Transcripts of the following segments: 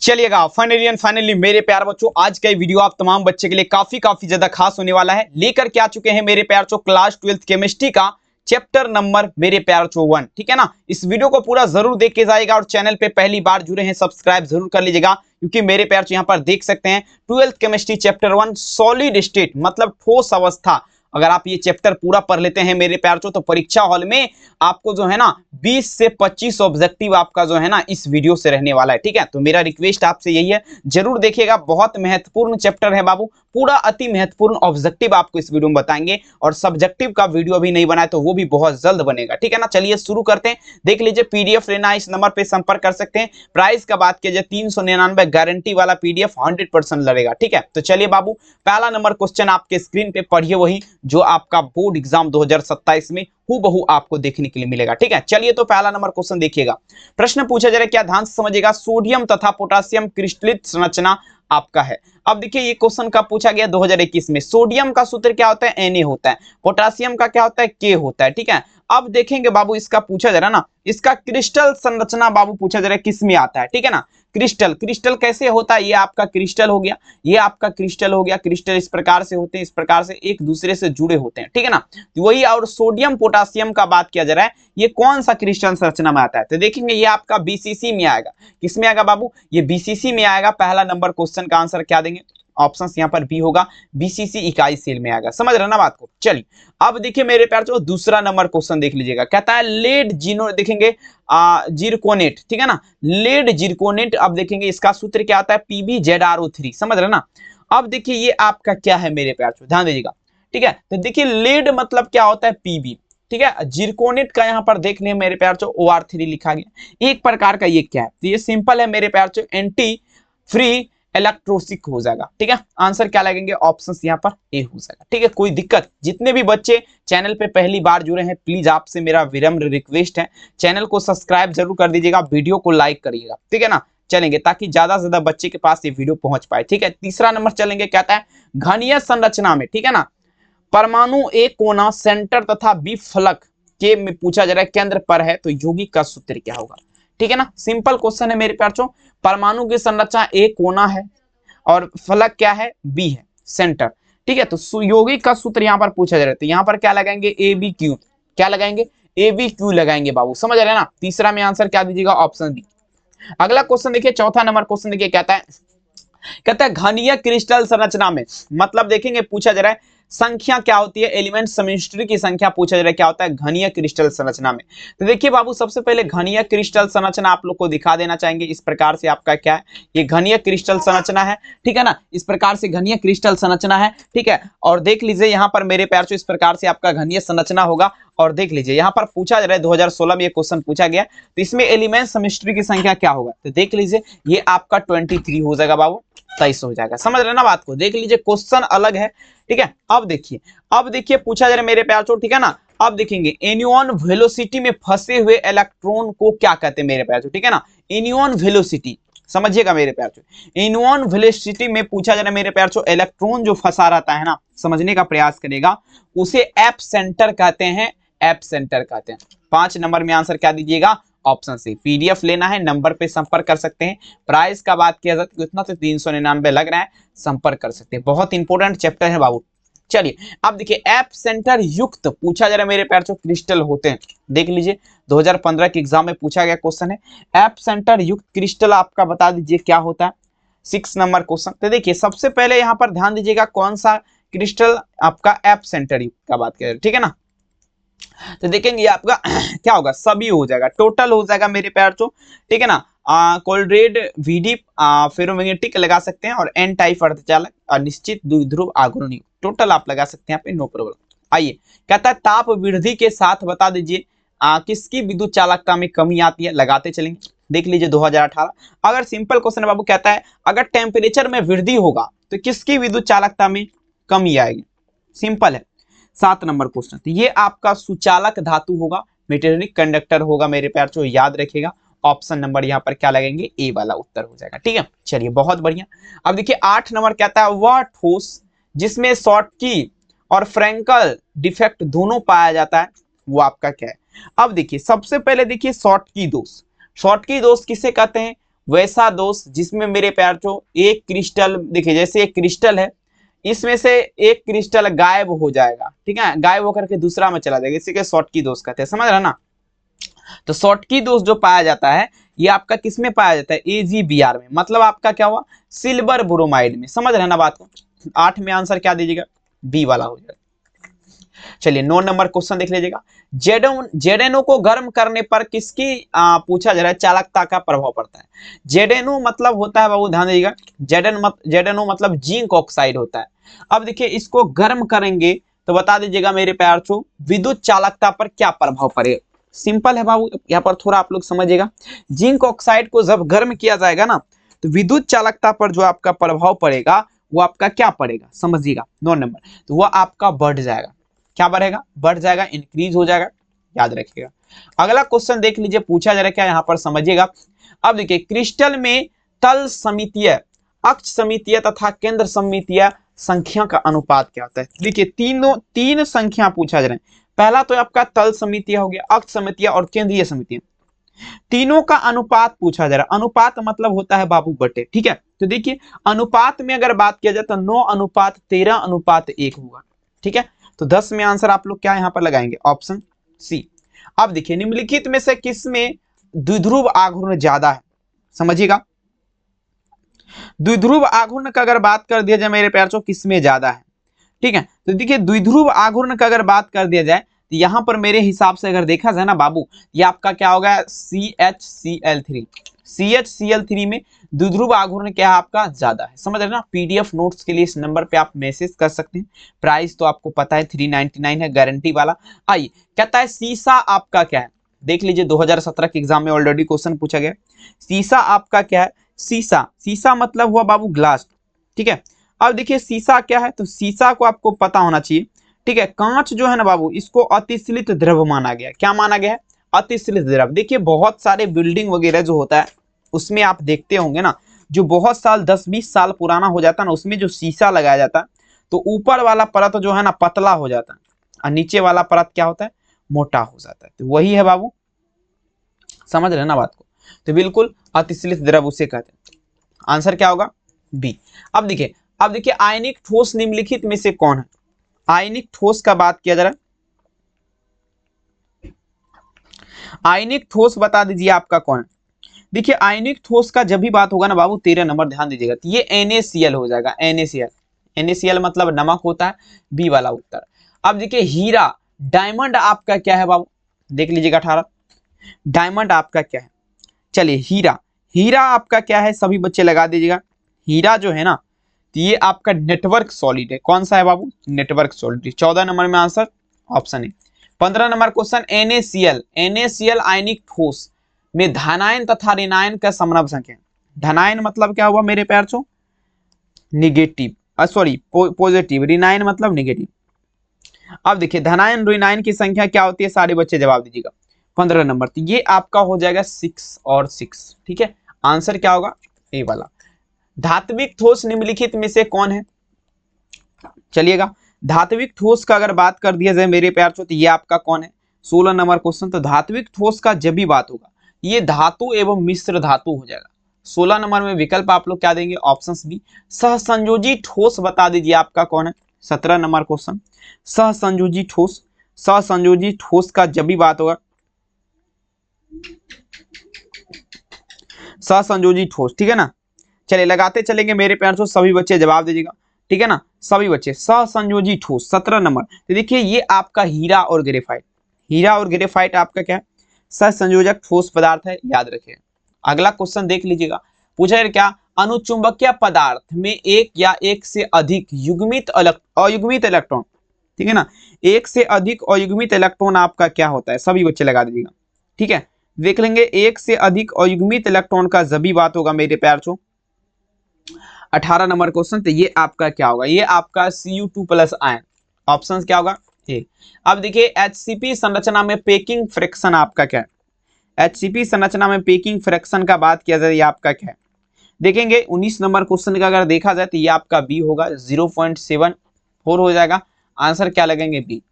चलिएगा फाइनली मेरे प्यार बच्चों, आज का ये वीडियो आप तमाम बच्चे के लिए काफी ज्यादा खास होने वाला है। लेकर के आ चुके हैं मेरे प्यार बच्चों क्लास 12th केमिस्ट्री का चैप्टर नंबर मेरे प्यार बच्चों 1। ठीक है ना, इस वीडियो को पूरा जरूर देख के जाएगा और चैनल पे पहली बार जुड़े हैं सब्सक्राइब जरूर कर लीजिएगा, क्योंकि मेरे प्यार बच्चों यहाँ पर देख सकते हैं 12th chemistry chapter 1 solid state मतलब ठोस अवस्था। अगर आप ये चैप्टर पूरा पढ़ लेते हैं मेरे प्यार बच्चों, तो परीक्षा हॉल में आपको जो है ना 20 से 25 ऑब्जेक्टिव आपका जो है ना इस वीडियो से रहने वाला है। ठीक है, तो मेरा रिक्वेस्ट आपसे यही है, जरूर देखिएगा, बहुत महत्वपूर्ण चैप्टर है बाबू, पूरा अति महत्वपूर्ण ऑब्जेक्टिव आपको इस वीडियो में बताएंगे। और सब्जेक्टिव का वीडियो अभी नहीं बना है तो वो भी बहुत जल्द बनेगा। ठीक है ना, चलिए शुरू करते हैं। देख लीजिए, पीडीएफ लेना है इस नंबर पे संपर्क कर सकते हैं। प्राइस का बात किया जाए 399 गारंटी वाला पीडीएफ 100% लगेगा। ठीक है, तो चलिए बाबू, पहला नंबर क्वेश्चन आपके स्क्रीन पे पढ़िए, वही जो आपका बोर्ड एग्जाम 2027 में हूबहू आपको देखने के लिए मिलेगा। ठीक है, चलिए तो पहला नंबर क्वेश्चन देखिएगा। प्रश्न पूछा जा रहा है, क्या ध्यान से समझिएगा, सोडियम तथा पोटेशियम क्रिस्टलित संरचना आपका है। अब देखिए ये क्वेश्चन कब पूछा गया, 2021 में। सोडियम का सूत्र क्या होता है, Na होता है। पोटेशियम का क्या होता है, K होता है। ठीक है, अब देखेंगे बाबू, इसका पूछा जा रहा है ना, इसका क्रिस्टल संरचना बाबू पूछा जा रहा है किस में आता है। ठीक है ना, क्रिस्टल कैसे होता है, ये आपका क्रिस्टल हो गया, ये आपका क्रिस्टल हो गया। क्रिस्टल इस प्रकार से होते हैं, इस प्रकार से एक दूसरे से जुड़े होते हैं। ठीक है ना, वही। और सोडियम पोटेशियम का बात किया जा रहा है, ये कौन सा क्रिस्टल संरचना में आता है, तो देखेंगे ये आपका बीसीसी में आएगा। किस में आएगा बाबू, ये बीसीसी में आएगा। पहला नंबर क्वेश्चन का आंसर क्या देंगे, ऑप्शन यहाँ पर बी होगा, बीसीसी इकाई सेल में आएगा। समझ रहे ना बात को। चलिए अब देखिए मेरे प्यार जो दूसरा नंबर क्वेश्चन देख लीजिएगा, कहता है लेड जिनो, देखेंगे जिरकोनेट। ठीक है ना, लेड जिरकोनेट। अब देखेंगे इसका सूत्र क्या आता है, PbZrO3। समझ रहे ना। अब देखिए ये आपका क्या है मेरे प्यार, ध्यान दीजिएगा। ठीक है, तो देखिए लेड मतलब क्या होता है, Pb। ठीक है, जिरकोनेट का यहाँ पर देख लें मेरे प्यार OR3 लिखा गया। एक प्रकार का ये क्या है, तो ये सिंपल है मेरे प्यार एंटी फ्री इलेक्ट्रोसिक हो जाएगा। ठीक है, आंसर क्या लगेंगे, ऑप्शन यहाँ पर ए हो जाएगा। ठीक है, कोई दिक्कत। जितने भी बच्चे चैनल पे पहली बार जुड़े हैं, प्लीज आपसे मेरा विनम्र रिक्वेस्ट है, चैनल को सब्सक्राइब जरूर कर दीजिएगा, वीडियो को लाइक करिएगा। ठीक है ना, चलेंगे ताकि ज्यादा से ज्यादा बच्चे के पास ये वीडियो पहुंच पाए। ठीक है, तीसरा नंबर चलेंगे, कहता है घनीय संरचना में, ठीक है ना, परमाणु एक कोना सेंटर तथा बी फलक के में पूछा जा रहा है केंद्र पर है, तो यौगिक का सूत्र क्या होगा। ठीक है ना, सिंपल क्वेश्चन है मेरे प्यार। परमाणु की संरचना एक कोना है और फलक क्या है, बी है, सेंटर। ठीक है, तो यौगिक का सूत्र यहाँ पर पूछा जा रहा है, तो यहाँ पर क्या लगाएंगे, AbQ। क्या लगाएंगे, AbQ लगाएंगे बाबू। समझ रहे हैं ना, तीसरा में आंसर क्या दीजिएगा, ऑप्शन बी। अगला क्वेश्चन देखिए, चौथा नंबर क्वेश्चन देखिए, कहता है घनीय क्रिस्टल संरचना में, मतलब देखेंगे पूछा जा रहा है संख्या क्या होती है, एलिमेंट सेमेस्ट्री की संख्या पूछा जा रहा है, क्या होता है घनीय क्रिस्टल संरचना में। तो देखिए बाबू, सबसे पहले घनीय क्रिस्टल संरचना आप लोग को दिखा देना चाहेंगे। इस प्रकार से आपका क्या है, ये घनीय क्रिस्टल संरचना है। ठीक है ना, इस प्रकार से घनीय क्रिस्टल संरचना है। ठीक है, और देख लीजिए यहाँ पर मेरे प्यार इस प्रकार से आपका घनीय संरचना होगा। और देख लीजिए यहाँ पर पूछा जा रहा है 2016 में ये क्वेश्चन पूछा गया, तो इसमें एलिमेंट सेमेस्ट्री की संख्या क्या होगा, तो देख लीजिए ये आपका 23 हो जाएगा बाबू, 23 हो जाएगा। समझ रहे ना बात को, देख लीजिए क्वेश्चन अलग है। ठीक है, अब देखिए पूछा जा रहा है मेरे प्यार। ठीक है ना, अब देखेंगे एनियन वेलोसिटी में फंसे हुए इलेक्ट्रॉन को क्या कहते हैं मेरे प्यार। ठीक है ना, एनियन वेलोसिटी समझिएगा मेरे प्यार। एनियन वेलोसिटी में पूछा जा रहा है मेरे प्यार, इलेक्ट्रॉन जो फंसा रहता है ना, समझने का प्रयास करेगा, उसे एप सेंटर कहते हैं, एप सेंटर कहते हैं। 5 नंबर में आंसर क्या दीजिएगा, ऑप्शन सी। पीडीएफ लेना है, नंबर पे संपर्क कर सकते हैं। प्राइस का बात किया जाए तो कितना, तो 399 लग रहा है, संपर्क कर सकते हैं। बहुत इंपॉर्टेंट चैप्टर है बाबू। चलिए अब देखिए, एप सेंटर युक्त पूछा जा रहा है मेरे प्यार क्रिस्टल होते हैं। देख लीजिए 2015 के एग्जाम में पूछा गया क्वेश्चन है, एप सेंटर युक्त क्रिस्टल आपका बता दीजिए क्या होता है। 6 नंबर क्वेश्चन। तो देखिए सबसे पहले यहाँ पर ध्यान दीजिएगा, कौन सा क्रिस्टल आपका एप सेंटर युक्त का बात किया। ठीक है ना, तो देखेंगे आपका क्या होगा, सभी हो जाएगा, टोटल हो जाएगा मेरे प्यार। ठीक है ना, कोलरेड VD फेरोमैग्नेटिक लगा सकते हैं, और एन टाइप अर्धचालक और निश्चित द्विध्रुव आघूर्ण, टोटल आप लगा सकते हैं यहाँ पे, नो प्रॉब्लम। आइए, कहता है ताप वृद्धि के साथ बता दीजिए किसकी विद्युत चालकता में कमी आती है, लगाते चलेंगे। देख लीजिए 2018। अगर सिंपल क्वेश्चन बाबू, कहता है अगर टेम्परेचर में वृद्धि होगा तो किसकी विद्युत चालकता में कमी आएगी, सिंपल है। 7 नंबर क्वेश्चन, तो ये आपका सुचालक धातु होगा, मेटेरिक कंडक्टर होगा मेरे प्यार, याद रखेगा। ऑप्शन नंबर यहाँ पर क्या लगेंगे, ए वाला उत्तर हो जाएगा। ठीक है, चलिए बहुत बढ़िया। अब देखिए 8 नंबर कहता है वह ठोस जिसमें शॉर्टकी और फ्रैंकल डिफेक्ट दोनों पाया जाता है, वो आपका क्या है। अब देखिए सबसे पहले देखिए शॉर्टकी दोष किसे कहते हैं, वैसा दोष जिसमें मेरे प्यार जो एक क्रिस्टल, देखिए जैसे एक क्रिस्टल है, इसमें से एक क्रिस्टल गायब हो जाएगा, ठीक है, गायब होकर के दूसरा में चला जाएगा, इसी के शॉर्टकी दोष कहते हैं, समझ रहे ना। तो शॉर्टकी दोष जो पाया जाता है ये आपका किस में पाया जाता है, AgBr में, मतलब आपका क्या हुआ, सिल्वर ब्रोमाइड में, समझ रहे ना बात को। 8 में आंसर क्या दीजिएगा, बी वाला हो जाएगा। चलिए 9 नंबर क्वेश्चन देख लीजिएगा। जेडेनो को गर्म करने पर किसकी पूछा जा रहा है चालकता का प्रभाव पड़ता है। जेडेनो मतलब होता है बाबू, ध्यान दीजिएगा, जेडेनो मतलब जिंक ऑक्साइड होता है। अब देखिए इसको गर्म करेंगे तो बता दीजिएगा मेरे प्यार छो विद्युत चालकता पर क्या प्रभाव पड़ेगा। सिंपल है बाबू, यहाँ पर थोड़ा आप लोग समझिएगा, जिंक ऑक्साइड को जब गर्म किया जाएगा ना तो विद्युत चालकता पर जो आपका प्रभाव पड़ेगा वो आपका क्या पड़ेगा, समझिएगा 9 नंबर, तो वह आपका बढ़ जाएगा, क्या बढ़ेगा, बढ़ जाएगा, इंक्रीज हो जाएगा, याद रखिएगा। अगला क्वेश्चन देख लीजिए, पूछा जा रहा है क्या, यहाँ पर समझिएगा। अब देखिए क्रिस्टल में तल समितीय, अक्ष समितीय तथा केंद्र समितीय संख्या का अनुपात क्या होता है। देखिए तीन संख्या पूछा जा रहा है। पहला तो आपका तल समितीय हो गया, अक्ष समितीय और केंद्रीय समितीय, तीनों का अनुपात पूछा जा रहा है। अनुपात मतलब होता है बाबू बटे, ठीक है। तो देखिए अनुपात में अगर बात किया जाए तो 9:13:1 होगा, ठीक है। तो 10 में आंसर आप लोग क्या यहाँ पर लगाएंगे, ऑप्शन सी। अब देखिए निम्नलिखित में से किसमें द्विध्रुव आघूर्ण ज्यादा है, समझिएगा। द्विध्रुव आघूर्ण का अगर बात कर दिया जाए मेरे प्यार चो किसमें ज्यादा है, ठीक है। तो देखिए द्विध्रुव आघूर्ण का अगर बात कर दिया जाए तो यहां पर मेरे हिसाब से अगर देखा जाए ना बाबू, ये आपका क्या होगा, CHCl3। CHCl3 में द्विध्रुव आघूर्ण क्या है आपका ज्यादा है, समझ रहे ना। PDF नोट्स के लिए इस नंबर पे आप मैसेज कर सकते हैं। प्राइस तो आपको पता है 399 है, गारंटी वाला। आइए कहता है सीसा आपका क्या है, देख लीजिए 2017 के एग्जाम में ऑलरेडी क्वेश्चन पूछा गया। सीसा आपका क्या है, सीसा मतलब हुआ बाबू ग्लास, ठीक है। अब देखिए सीसा क्या है, तो सीसा को आपको पता होना चाहिए, ठीक है। कांच जो है ना बाबू, इसको अतिशीलित द्रव माना गया, क्या माना गया है, अतिशीलित द्रव। देखिए बहुत सारे बिल्डिंग वगैरह जो होता है उसमें आप देखते होंगे ना, जो बहुत साल 10-20 साल पुराना हो जाता है ना, उसमें जो शीशा लगाया जाता है तो ऊपर वाला परत जो है ना पतला हो जाता है और नीचे वाला परत क्या होता है, मोटा हो जाता है। तो वही है बाबू, समझ रहे ना बात को। तो बिल्कुल अतिशीलित द्रव उसे कहते हैं, आंसर क्या होगा, बी। अब देखिए आयनिक ठोस निम्नलिखित में से कौन है। आयनिक ठोस का बात किया जा रहा है, आयनिक ठोस बता दीजिए आपका कौन है। देखिए आयनिक ठोस का जब भी बात होगा ना बाबू, 13 नंबर ध्यान दीजिएगा, तो ये NaCl हो जाएगा, NaCl मतलब नमक होता है, बी वाला उत्तर। अब देखिए हीरा, डायमंड आपका क्या है बाबू, देख लीजिएगा 18, डायमंड आपका क्या है। चलिए हीरा आपका क्या है, सभी बच्चे लगा दीजिएगा। हीरा जो है ना तो ये आपका नेटवर्क सॉलिड है, कौन सा है बाबू, नेटवर्क सॉलिड। 14 नंबर में answer option A. 15 number question NaCl आयनिक ठोस में धनायन तथा ऋणायन का समनव संख्या। धनायन मतलब क्या हुआ मेरे प्यार छो, निगेटिव, सॉरी पॉजिटिव, ऋणायन मतलब निगेटिव। अब देखिए धनायन ऋणायन की संख्या क्या होती है, सारे बच्चे जवाब दीजिएगा। 15 नंबर, तो ये आपका हो जाएगा 6 और 6, ठीक है। आंसर क्या होगा, ए वाला। धात्विक ठोस निम्नलिखित में से कौन है, चलिएगा धात्विक ठोस का अगर बात कर दिया जाए मेरे प्यार तो ये आपका कौन है, 16 नंबर क्वेश्चन। तो धात्विक ठोस का जब भी बात होगा ये धातु एवं मिश्र धातु हो जाएगा। 16 नंबर में विकल्प आप लोग क्या देंगे, ऑप्शन बी। सहसंयोजी ठोस बता दीजिए आपका कौन है, 17 नंबर क्वेश्चन। सहसंयोजी ठोस, सहसंयोजी ठोस का जब भी बात होगा, सहसंयोजी ठोस, ठीक है ना। चलिए लगाते चलेंगे मेरे प्यार से, सभी बच्चे जवाब दीजिएगा, ठीक है ना, सभी बच्चे। सहसंयोजी ठोस 17 नंबर, तो देखिए ये आपका हीरा और ग्रेफाइट, हीरा और ग्रेफाइट आपका क्या है, सहसंयोजक ठोस पदार्थ है, याद रखिए। अगला क्वेश्चन देख लीजिएगा, पूछा है क्या, अनुचुंबकीय पदार्थ में एक या एक से अधिक युग्मित अयुग्मित इलेक्ट्रॉन, ठीक है ना, एक से अधिक अयुग्मित इलेक्ट्रॉन आपका क्या होता है, सभी बच्चे लगा दीजिएगा, ठीक है। देख लेंगे एक से अधिक अयुग्मित इलेक्ट्रॉन का जब भी बात होगा मेरे प्यार छो, 18 नंबर क्वेश्चन, तो ये आपका क्या होगा, ये आपका Cu2+ आयन, ऑप्शन क्या होगा, ए। अब देखिए HCP संरचना में पैकिंग फ्रैक्शन आपका क्या है, HCP संरचना में पैकिंग फ्रैक्शन का बात किया जाए ये आपका क्या है, देखेंगे 19 नंबर क्वेश्चन का अगर देखा जाए तो ये आपका बी होगा, 0.74 हो जाएगा। आंसर क्या लगेंगे, बी।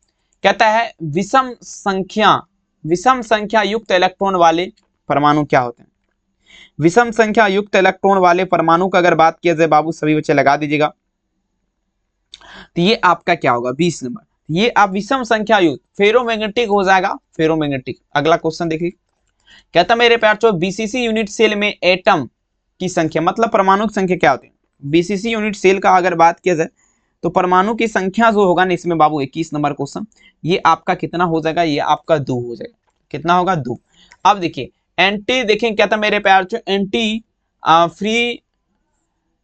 कहता है विषम संख्या युक्त इलेक्ट्रॉन वाले परमाणु क्या होते हैं। विषम संख्या युक्त इलेक्ट्रॉन वाले परमाणु का अगर बात किया जाए बाबू, सभी बच्चे लगा दीजिएगा, तो ये आपका क्या होगा 20 नंबर। ये आप विषम संख्या युक्त फेरोमैग्नेटिक हो जाएगा, फेरोमैग्नेटिक। अगला क्वेश्चन देखिए, कहता मेरे प्यार चो बीसीसी यूनिट सेल में एटम की संख्या मतलब परमाणु की संख्या क्या होती है। बीसीसी यूनिट सेल का अगर बात किया जाए तो परमाणु की संख्या जो होगा ना इसमें बाबू 21 नंबर क्वेश्चन, ये आपका कितना हो जाएगा, ये आपका 2 हो जाएगा। कितना होगा 2। अब देखिए एंटी, देखें क्या था मेरे प्यार चो एंटी फ्री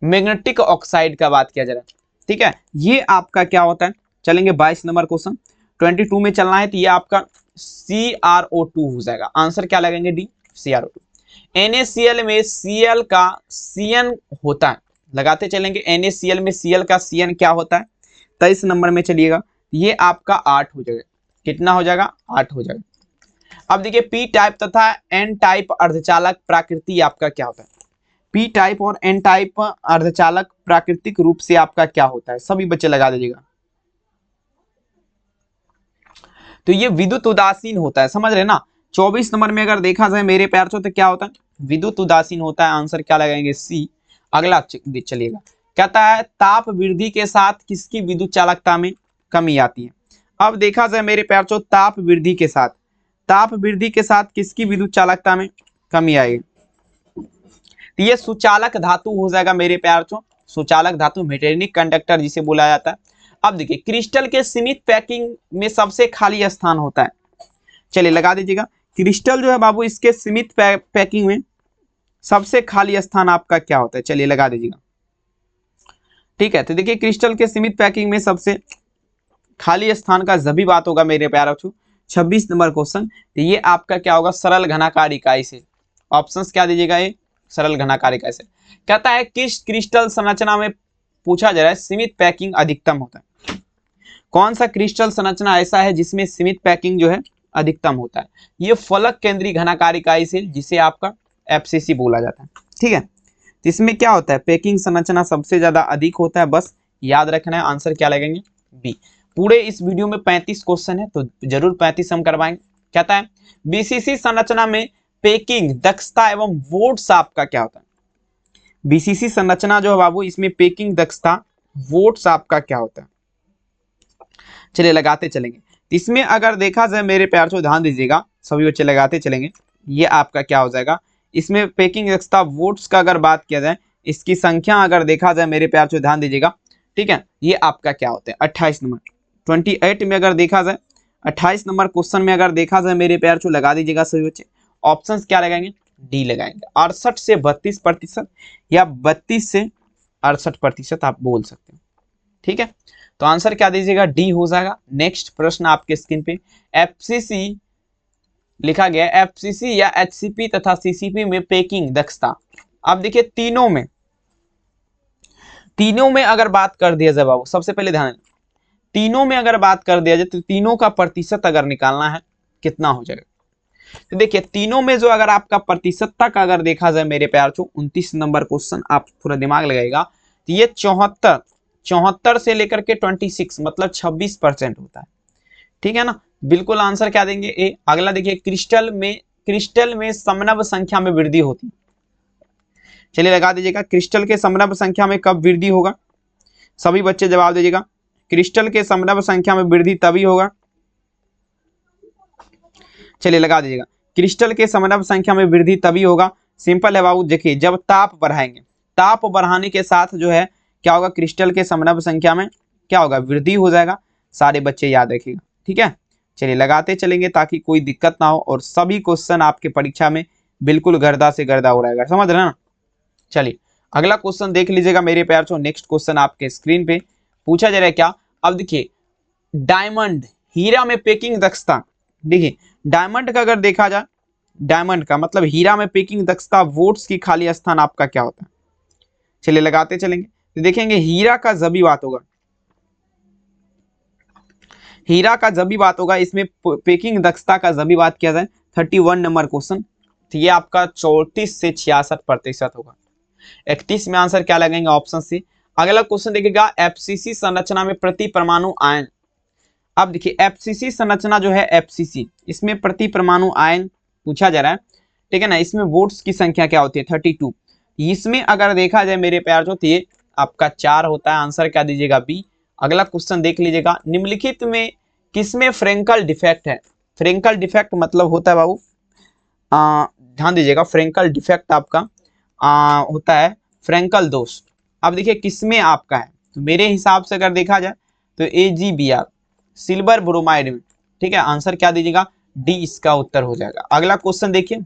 मैग्नेटिक ऑक्साइड का बात किया जा रहा है, ठीक है। ये आपका क्या होता है, चलेंगे 22 नंबर क्वेश्चन, 22 में चलना है, तो ये आपका CrO2 हो जाएगा। आंसर क्या लगेंगे डी, CrO2। NaCl में Cl का Cn होता है, लगाते चलेंगे। NaCl में Cl का Cn क्या होता है, 23 नंबर में चलिएगा, ये आपका 8 हो जाएगा। कितना हो जाएगा, 8 हो जाएगा। अब देखिए पी टाइप तथा एन टाइप अर्धचालक प्राकृति आपका क्या होता है। पी टाइप और एन टाइप अर्धचालक प्राकृतिक रूप से आपका क्या होता है, सभी बच्चे लगा दीजिएगा। तो ये विद्युत उदासीन होता है, समझ रहे ना। 24 नंबर में अगर देखा जाए मेरे प्यार से तो क्या होता है, विद्युत उदासीन होता है। आंसर क्या लगाएंगे, सी। अगला चलिएगा, कहता है ताप वृद्धि के साथ किसकी विद्युत चालकता में कमी आती है। अब देखा जाए मेरे प्यार से ताप वृद्धि के साथ, ताप वृद्धि के साथ किसकी विद्युत चालकता में कमी आएगी, तो ये सुचालक धातु हो जाएगा मेरे प्यार चो, सुचालक धातु, मेटेरिक कंडक्टर जिसे बोला जाता है। अब देखिए क्रिस्टल के सीमित पैकिंग में सबसे खाली स्थान होता है, चलिए लगा दीजिएगा। क्रिस्टल जो है बाबू इसके सीमित पैकिंग में सबसे खाली स्थान आपका क्या होता है, चलिए लगा दीजिएगा, ठीक है। तो देखिए क्रिस्टल के सीमित पैकिंग में सबसे खाली स्थान का जब भी बात होगा मेरे प्यारे बच्चों 26 नंबर क्वेश्चन, तो ये आपका क्या होगा, सरल घनाकार इकाई से। ऑप्शंस क्या दीजिएगा, ये सरल घनाकार इकाई से। कहता है किस क्रिस्टल संरचना में, पूछा जा रहा है, सीमित पैकिंग अधिकतम होता है। कौन सा क्रिस्टल संरचना ऐसा है जिसमें सीमित पैकिंग जो है अधिकतम होता है, ये फलक केंद्रीय घनाकार इकाई से, जिसे आपका FCC बोला जाता है, ठीक है। तो इसमें क्या होता है, पैकिंग संरचना सबसे ज्यादा अधिक होता है, बस याद रखना है। आंसर क्या लगेंगे, बी। पूरे इस वीडियो में 35 क्वेश्चन है, तो जरूर 35 हम करवाएंगे। कहता है BCC संरचना में पैकिंग दक्षता एवं वोट्स आपका क्या होता है। BCC संरचना जो है बाबू इसमें पैकिंग दक्षता वोट्स आपका क्या होता है, चलिए लगाते चलेंगे। इसमें अगर देखा जाए मेरे प्यार से ध्यान दीजिएगा, सभी बच्चे लगाते चलेंगे, ये आपका क्या हो जाएगा, इसमें पैकिंग दक्षता वोट्स का अगर बात किया जाए, इसकी संख्या अगर देखा जाए मेरे प्यार से ध्यान दीजिएगा, ठीक है। ये आपका क्या होता है 28 नंबर, 28 में अगर देखा जाए, 28 नंबर क्वेश्चन में अगर देखा जाए मेरे प्यार से लगा दीजिएगा सभी बच्चे। ऑप्शंस क्या लगाएंगे, डी लगाएंगे। 68 से 32% या 32 से 68% आप बोल सकते हैं, ठीक है। तो आंसर क्या दीजिएगा, डी हो जाएगा। नेक्स्ट प्रश्न आपके स्क्रीन पे, FCC लिखा गया, FCC या HCP तथा CCP में पैकिंग दक्षता। अब देखिए तीनों में अगर बात कर दिया जाए बाबू, सबसे पहले ध्यान, तीनों में अगर बात कर दिया जाए तो तीनों का प्रतिशत अगर निकालना है कितना हो जाएगा। तो देखिए तीनों में जो अगर आपका प्रतिशतता का अगर देखा जाए मेरे प्यार चो 29 नंबर क्वेश्चन, आप थोड़ा दिमाग लगाएगा, तो ये 74 से लेकर के 26 मतलब 26% होता है, ठीक है ना। बिल्कुल आंसर क्या देंगे, ए। अगला देखिए क्रिस्टल में समनव संख्या में वृद्धि होती है, चलिए लगा दीजिएगा। क्रिस्टल के समनव संख्या में कब वृद्धि होगा, सभी बच्चे जवाब दीजिएगा। क्रिस्टल के समनव संख्या में वृद्धि तभी होगा, चलिए लगा दीजिएगा। क्रिस्टल के समनव संख्या में वृद्धि तभी होगा, सिंपल है बाबू। देखिए जब ताप बढ़ाएंगे, ताप बढ़ाने के साथ जो है क्या होगा, क्रिस्टल के समनव संख्या में क्या होगा, वृद्धि हो जाएगा। सारे बच्चे याद रखिएगा, ठीक है। चलिए लगाते चलेंगे ताकि कोई दिक्कत ना हो और सभी क्वेश्चन आपके परीक्षा में बिल्कुल गर्दा से गर्दा उड़ाएगा, समझ रहे ना। चलिए अगला क्वेश्चन देख लीजिएगा मेरे प्यार से। नेक्स्ट क्वेश्चन आपके स्क्रीन पे पूछा जा रहा है क्या, अब देखिए डायमंड हीरा में पैकिंग दक्षता। देखिए डायमंड का अगर देखा जाए, डायमंड का मतलब हीरा में पैकिंग दक्षता वोट्स की खाली स्थान आपका क्या होता है, चलिए लगाते चलेंगे। तो देखेंगे हीरा का जब भी बात होगा, हीरा का जब भी बात होगा, इसमें पैकिंग दक्षता का जब भी बात किया जाए 31 नंबर क्वेश्चन, तो ये आपका 34 से 66% होगा। 31 में आंसर क्या लगेंगे, ऑप्शन सी। अगला क्वेश्चन देखिएगा, FCC संरचना में प्रति परमाणु आयन। अब देखिए FCC संरचना जो है, FCC इसमें प्रति परमाणु आयन पूछा जा रहा है, ठीक है ना। इसमें वोट्स की संख्या क्या होती है 32। इसमें अगर देखा जाए मेरे प्यार जो, तो ये आपका 4 होता है। आंसर क्या दीजिएगा बी। अगला क्वेश्चन देख लीजिएगा, निम्नलिखित में किसमें फ्रेंकल डिफेक्ट है। फ्रेंकल डिफेक्ट मतलब होता है बाबू, ध्यान दीजिएगा, फ्रेंकल डिफेक्ट आपका होता है फ्रेंकल दोष। अब देखिए किसमें आपका है, तो मेरे हिसाब से अगर देखा जाए तो AgBr सिल्वर ब्रोमाइड में, ठीक है। आंसर क्या दीजिएगा डी, इसका उत्तर हो जाएगा। अगला क्वेश्चन देखिए,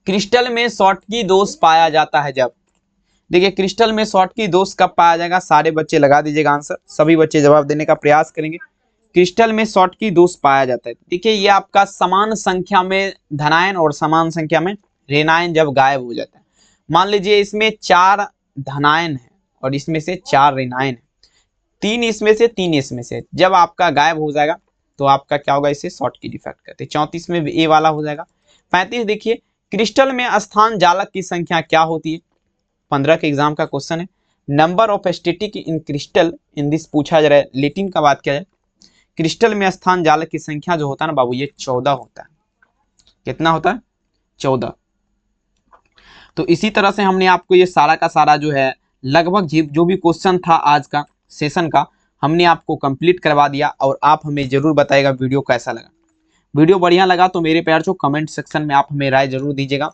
क्रिस्टल में शॉर्टकी दोष पाया जाता है जब। देखिए क्रिस्टल में शॉर्टकी दोष कब पाया जाएगा, सारे बच्चे लगा दीजिएगा आंसर, सभी बच्चे जवाब देने का प्रयास करेंगे। क्रिस्टल में शॉर्टकी दोष पाया जाता है, देखिए ये आपका समान संख्या में धनायन और समान संख्या में ऋणायन जब गायब हो जाता है। मान लीजिए इसमें 4 धनायन है और इसमें से 4 ऋणायन है, 3 इसमें से 3 इसमें से, जब आपका गायब हो जाएगा तो आपका क्या होगा, इसे शॉर्टकी डिफेक्ट कहते हैं। 34 में ए वाला हो जाएगा। 35 देखिए, क्रिस्टल में स्थान जालक की संख्या क्या होती है। 15 के एग्जाम का क्वेश्चन है। Number of static in crystal in this पूछा जा रहा है। लेटिन का बात किया जाए, क्रिस्टल में स्थान जालक की संख्या जो होता है ना बाबू, ये 14 होता है। कितना होता है 14। तो इसी तरह से हमने आपको ये सारा का सारा जो है लगभग जो भी क्वेश्चन था आज का सेशन का, हमने आपको कंप्लीट करवा दिया। और आप हमें जरूर बताइएगा वीडियो कैसा लगा। वीडियो बढ़िया लगा तो मेरे प्यार जो कमेंट सेक्शन में आप हमें राय जरूर दीजिएगा,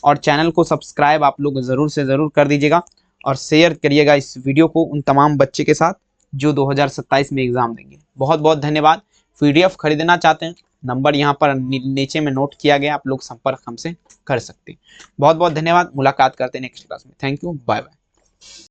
और चैनल को सब्सक्राइब आप लोग जरूर से जरूर कर दीजिएगा, और शेयर करिएगा इस वीडियो को उन तमाम बच्चे के साथ जो 2027 में एग्जाम देंगे। बहुत बहुत धन्यवाद। PDF खरीदना चाहते हैं, नंबर यहाँ पर नीचे में नोट किया गया, आप लोग संपर्क हमसे कर सकते हैं। बहुत बहुत धन्यवाद। मुलाकात करते हैं नेक्स्ट क्लास में। Thank you, bye bye.